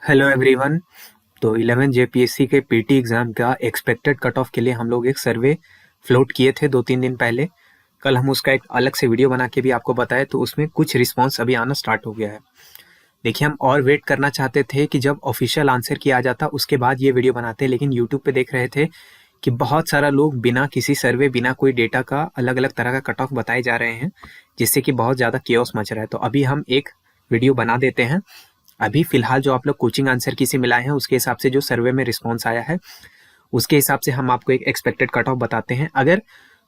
Hello everyone. तो 11 JPSC के PT exam का एक्सपेक्टेड कट ऑफ के लिए हम लोग एक सर्वे फ्लोट किए थे 2-3 दिन पहले। कल हम उसका एक अलग से वीडियो बना के भी आपको बताए, तो उसमें कुछ रिस्पांस अभी आना स्टार्ट हो गया है। देखिए, हम और वेट करना चाहते थे कि जब ऑफिशियल आंसर की आ जाता उसके बाद ये वीडियो बनाते, लेकिन यूट्यूब पे देख रहे थे कि बहुत सारा लोग बिना किसी सर्वे, बिना कोई डेटा का अलग अलग तरह का कट ऑफ बताए जा रहे हैं, जिससे कि बहुत ज़्यादा केओस मच रहा है। तो अभी हम एक वीडियो बना देते हैं। अभी फिलहाल जो आप लोग कोचिंग आंसर की से मिलाए हैं, उसके हिसाब से जो सर्वे में रिस्पॉन्स आया है, उसके हिसाब से हम आपको एक एक्सपेक्टेड कट ऑफ बताते हैं। अगर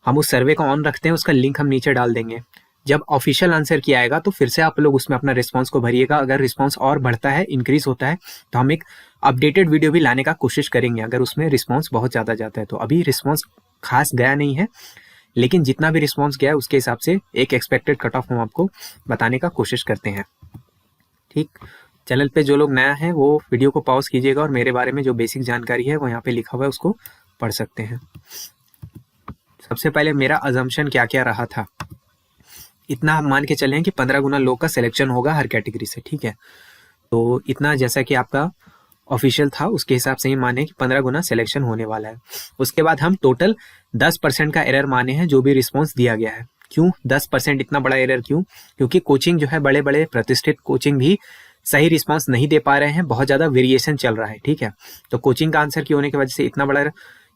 हम उस सर्वे को ऑन रखते हैं, उसका लिंक हम नीचे डाल देंगे। जब ऑफिशियल आंसर किया आएगा तो फिर से आप लोग उसमें अपना रिस्पॉन्स को भरिएगा। अगर रिस्पॉन्स और बढ़ता है, इंक्रीज होता है, तो हम एक अपडेटेड वीडियो भी लाने का कोशिश करेंगे, अगर उसमें रिस्पॉन्स बहुत ज़्यादा जाता है। तो अभी रिस्पॉन्स खास गया नहीं है, लेकिन जितना भी रिस्पॉन्स गया है उसके हिसाब से एक एक्सपेक्टेड कट ऑफ हम आपको बताने का कोशिश करते हैं। ठीक, चैनल पे जो लोग नया है वो वीडियो को पॉज कीजिएगा और मेरे बारे में जो बेसिक जानकारी है वो यहाँ पे लिखा हुआ है, उसको पढ़ सकते हैं। सबसे पहले मेरा अजम्पशन क्या क्या रहा था, इतना हम मान के चलें कि 15 गुना लोग का सिलेक्शन होगा हर कैटेगरी से। ठीक है, तो इतना जैसा कि आपका ऑफिशियल था उसके हिसाब से ही माने कि 15 गुना सिलेक्शन होने वाला है। उसके बाद हम टोटल 10% का एरर माने हैं जो भी रिस्पॉन्स दिया गया है। क्यों 10%, इतना बड़ा एरर क्यों? क्योंकि कोचिंग जो है, बड़े बड़े प्रतिष्ठित कोचिंग भी सही रिस्पांस नहीं दे पा रहे हैं, बहुत ज़्यादा वेरिएशन चल रहा है। ठीक है, तो कोचिंग का आंसर की होने की वजह से इतना बड़ा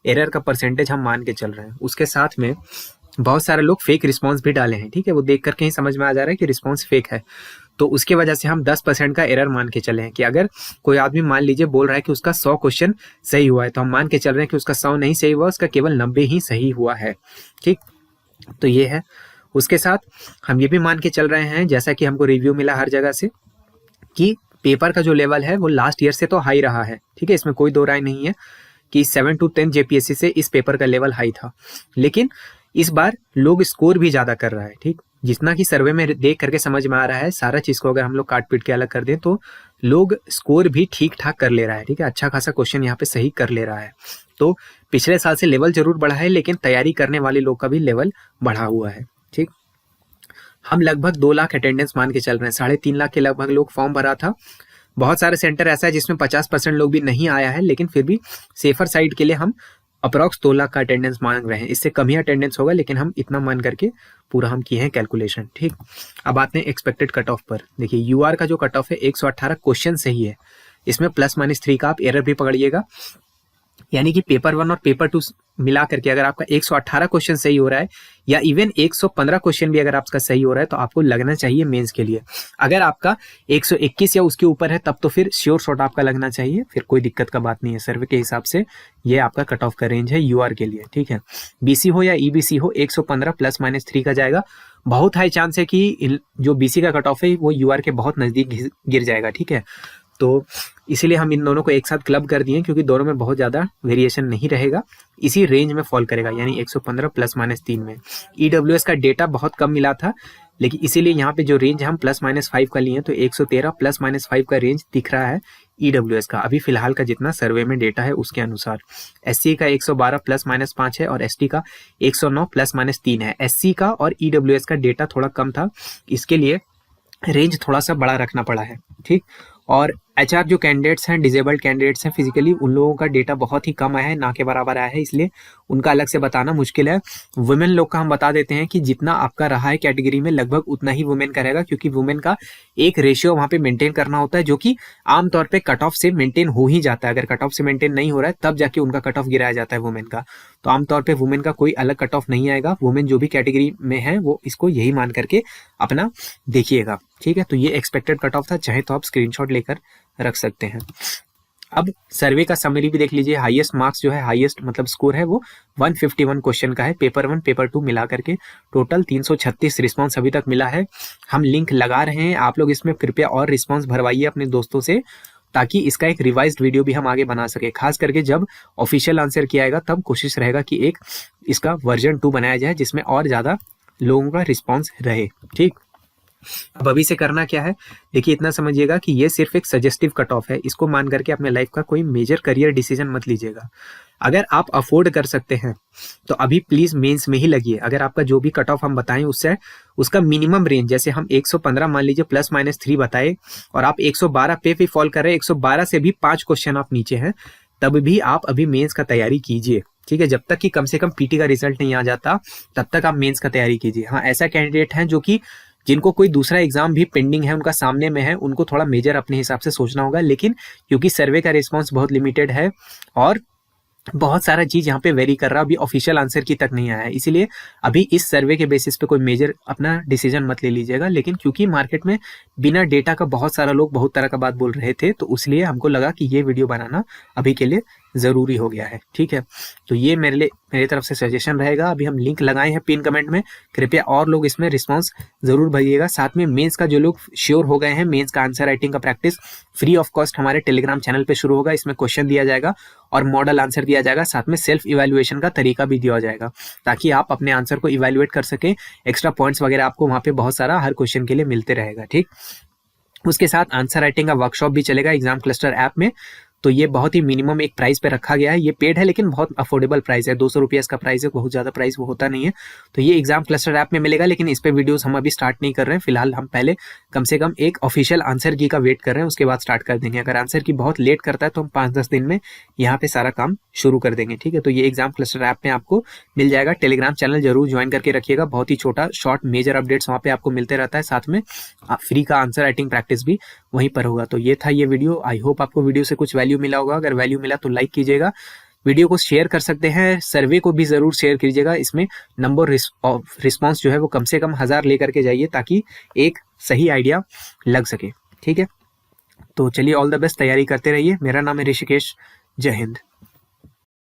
एरर का परसेंटेज हम मान के चल रहे हैं। उसके साथ में बहुत सारे लोग फेक रिस्पांस भी डाले हैं। ठीक है, वो देख करके ही समझ में आ जा रहा है कि रिस्पांस फेक है, तो उसके वजह से हम 10% का एरर मान के चले हैं कि अगर कोई आदमी मान लीजिए बोल रहा है कि उसका 100 क्वेश्चन सही हुआ है, तो हम मान के चल रहे हैं कि उसका 100 नहीं सही हुआ, उसका केवल 90 ही सही हुआ है। ठीक, तो ये है। उसके साथ हम ये भी मान के चल रहे हैं, जैसा कि हमको रिव्यू मिला हर जगह से, कि पेपर का जो लेवल है वो लास्ट ईयर से तो हाई रहा है। ठीक है, इसमें कोई दो राय नहीं है कि 7 to 10 जेपीएससी से इस पेपर का लेवल हाई था, लेकिन इस बार लोग स्कोर भी ज़्यादा कर रहा है। ठीक, जितना कि सर्वे में देख करके समझ में आ रहा है, सारा चीज़ को अगर हम लोग काट पीट के अलग कर दें तो लोग स्कोर भी ठीक ठाक कर ले रहा है। ठीक है, अच्छा खासा क्वेश्चन यहाँ पे सही कर ले रहा है। तो पिछले साल से लेवल जरूर बढ़ा है, लेकिन तैयारी करने वाले लोग का भी लेवल बढ़ा हुआ है। ठीक, हम लगभग 2 लाख अटेंडेंस मान के चल रहे हैं, 3.5 लाख के लगभग लोग फॉर्म भरा था। बहुत सारे सेंटर ऐसा है जिसमें 50% लोग भी नहीं आया है, लेकिन फिर भी सेफर साइड के लिए हम अप्रॉक्स 2 लाख का अटेंडेंस मांग रहे हैं। इससे कम ही अटेंडेंस होगा, लेकिन हम इतना मान करके पूरा हम किए हैं कैलकुलेशन। ठीक, अब आते हैं एक्सपेक्टेड कट ऑफ पर। देखिए, यूआर का जो कट ऑफ है 118 क्वेश्चन सही है, इसमें +-3 का आप एरर भी पकड़िएगा, यानी कि पेपर 1 और पेपर 2 मिला करके अगर आपका 118 क्वेश्चन सही हो रहा है, या इवन 115 क्वेश्चन भी अगर आपका सही हो रहा है, तो आपको लगना चाहिए मेंस के लिए। अगर आपका 121 या उसके ऊपर है, तब तो फिर श्योर शॉट आपका लगना चाहिए, फिर कोई दिक्कत का बात नहीं है। सर्वे के हिसाब से ये आपका कट ऑफ का रेंज है यूआर के लिए। ठीक है, बीसी हो या ईबीसी हो, 115 +-3 का जाएगा। बहुत हाई चांस है कि जो बीसी का कट ऑफ है वो यूआर के बहुत नजदीक गिर जाएगा। ठीक है, तो इसीलिए हम इन दोनों को एक साथ क्लब कर दिए, क्योंकि दोनों में बहुत ज़्यादा वेरिएशन नहीं रहेगा, इसी रेंज में फॉल करेगा, यानी 115 +-3 में। ईडब्ल्यूएस का डेटा बहुत कम मिला था, लेकिन इसीलिए यहाँ पे जो रेंज हम +-5 का लिए, तो 113 +-5 का रेंज दिख रहा है ईडब्ल्यूएस का, अभी फिलहाल का जितना सर्वे में डेटा है उसके अनुसार। एससी का 112 +-5 है, और एसटी का 109 +-3 है। एससी का और ईडब्ल्यूएस का डेटा थोड़ा कम था, इसके लिए रेंज थोड़ा सा बड़ा रखना पड़ा है। ठीक, और एचआर जो कैंडिडेट्स हैं, डिजेबल्ड कैंडिडेट्स हैं फिजिकली, उन लोगों का डेटा बहुत ही कम आया है, ना के बराबर आया है, इसलिए उनका अलग से बताना मुश्किल है। वुमेन लोग का हम बता देते हैं कि जितना आपका रहा है कैटेगरी में, लगभग उतना ही वुमेन का रहेगा, क्योंकि वुमेन का एक रेशियो वहाँ पे मेंटेन करना होता है, जो कि आमतौर पे कट ऑफ से मेंटेन हो ही जाता है। अगर कट ऑफ से मेंटेन नहीं हो रहा है, तब जाके उनका कट ऑफ गिराया जाता है वुमेन का। तो आमतौर पर वुमेन का कोई अलग कट ऑफ नहीं आएगा, वुमेन जो भी कैटेगरी में है वो इसको यही मान करके अपना देखिएगा। ठीक है, तो ये एक्सपेक्टेड कट ऑफ था, चाहे तो आप स्क्रीनशॉट लेकर रख सकते हैं। अब सर्वे का समरी भी देख लीजिए। हाईएस्ट मार्क्स जो है, हाईएस्ट मतलब स्कोर है, वो 151 क्वेश्चन का है, पेपर 1 पेपर 2 मिला करके टोटल 336 रिस्पांस अभी तक मिला है। हम लिंक लगा रहे हैं, आप लोग इसमें कृपया और रिस्पांस भरवाइए अपने दोस्तों से, ताकि इसका एक रिवाइज्ड वीडियो भी हम आगे बना सके। खास करके जब ऑफिशियल आंसर किया आएगा, तब कोशिश रहेगा कि एक इसका वर्जन 2 बनाया जाए, जिसमें और ज़्यादा लोगों का रिस्पॉन्स रहे। ठीक, अब अभी से करना क्या है, देखिए इतना समझिएगा कि ये सिर्फ एक सजेस्टिव कट ऑफ है, इसको मान करके अपने लाइफ का कोई मेजर करियर डिसीजन मत लीजिएगा। अगर आप अफोर्ड कर सकते हैं तो अभी प्लीज मेंस में ही लगिए। अगर आपका जो भी कट ऑफ हम बताएं उससे उसका मिनिमम रेंज, जैसे हम 115 मान लीजिए +-3 बताए और आप 112 पे भी फॉल कर रहे हैं, 112 से भी 5 क्वेश्चन आप नीचे हैं, तब भी आप अभी मेंस का तैयारी कीजिए। ठीक है, जब तक कि कम से कम पीटी का रिजल्ट नहीं आ जाता तब तक आप मेंस का तैयारी कीजिए। हाँ, ऐसा कैंडिडेट है जो कि जिनको कोई दूसरा एग्जाम भी पेंडिंग है, उनका सामने में है, उनको थोड़ा मेजर अपने हिसाब से सोचना होगा, लेकिन क्योंकि सर्वे का रिस्पॉन्स बहुत लिमिटेड है और बहुत सारा चीज यहाँ पे वेरी कर रहा है, अभी ऑफिशियल आंसर की तक नहीं आया है, इसीलिए अभी इस सर्वे के बेसिस पे कोई मेजर अपना डिसीजन मत ले लीजिएगा। लेकिन क्योंकि मार्केट में बिना डेटा का बहुत सारा लोग बहुत तरह का बात बोल रहे थे, तो इसलिए हमको लगा कि ये वीडियो बनाना अभी के लिए जरूरी हो गया है। ठीक है, तो ये मेरे तरफ से सजेशन रहेगा। अभी हम लिंक लगाए हैं पिन कमेंट में, कृपया और लोग इसमें रिस्पॉन्स जरूर भरिएगा। साथ में मेंस का जो लोग श्योर हो गए हैं, मेंस का आंसर राइटिंग का प्रैक्टिस फ्री ऑफ कॉस्ट हमारे टेलीग्राम चैनल पे शुरू होगा। इसमें क्वेश्चन दिया जाएगा और मॉडल आंसर दिया जाएगा, साथ में सेल्फ इवैल्यूएशन का तरीका भी दिया जाएगा, ताकि आप अपने आंसर को इवैल्यूएट कर सकें। एक्स्ट्रा पॉइंट्स वगैरह आपको वहाँ पे बहुत सारा हर क्वेश्चन के लिए मिलते रहेगा। ठीक, उसके साथ आंसर राइटिंग का वर्कशॉप भी चलेगा एग्जाम क्लस्टर ऐप में। तो ये बहुत ही मिनिमम एक प्राइस पे रखा गया है, ये पेड है लेकिन बहुत अफोर्डेबल प्राइस है, 200 रुपये इसका प्राइस है, बहुत ज़्यादा प्राइस वो होता नहीं है। तो ये एग्जाम क्लस्टर ऐप में मिलेगा, लेकिन इस पे वीडियोस हम अभी स्टार्ट नहीं कर रहे हैं फिलहाल। हम पहले कम से कम एक ऑफिशियल आंसर की का वेट कर रहे हैं, उसके बाद स्टार्ट कर देंगे। अगर आंसर की बहुत लेट करता है तो हम 5-10 दिन में यहाँ पे सारा काम शुरू कर देंगे। ठीक है, तो ये एग्जाम क्लस्टर ऐप में आपको मिल जाएगा। टेलीग्राम चैनल जरूर ज्वाइन करके रखिएगा, बहुत ही छोटा शॉर्ट मेजर अपडेट्स वहाँ पे आपको मिलते रहता है, साथ में फ्री का आंसर राइटिंग प्रैक्टिस भी वहीं पर होगा। तो ये था ये वीडियो, आई होप आपको वीडियो से कुछ वैल्यू मिला होगा। अगर वैल्यू मिला तो लाइक कीजिएगा, वीडियो को शेयर कर सकते हैं, सर्वे को भी जरूर शेयर कीजिएगा। इसमें नंबर रिस्पॉन्स जो है वो कम से कम 1000 लेकर के जाइए, ताकि एक सही आइडिया लग सके। ठीक है, तो चलिए ऑल द बेस्ट, तैयारी करते रहिए। मेरा नाम है ऋषिकेश, जय हिंद।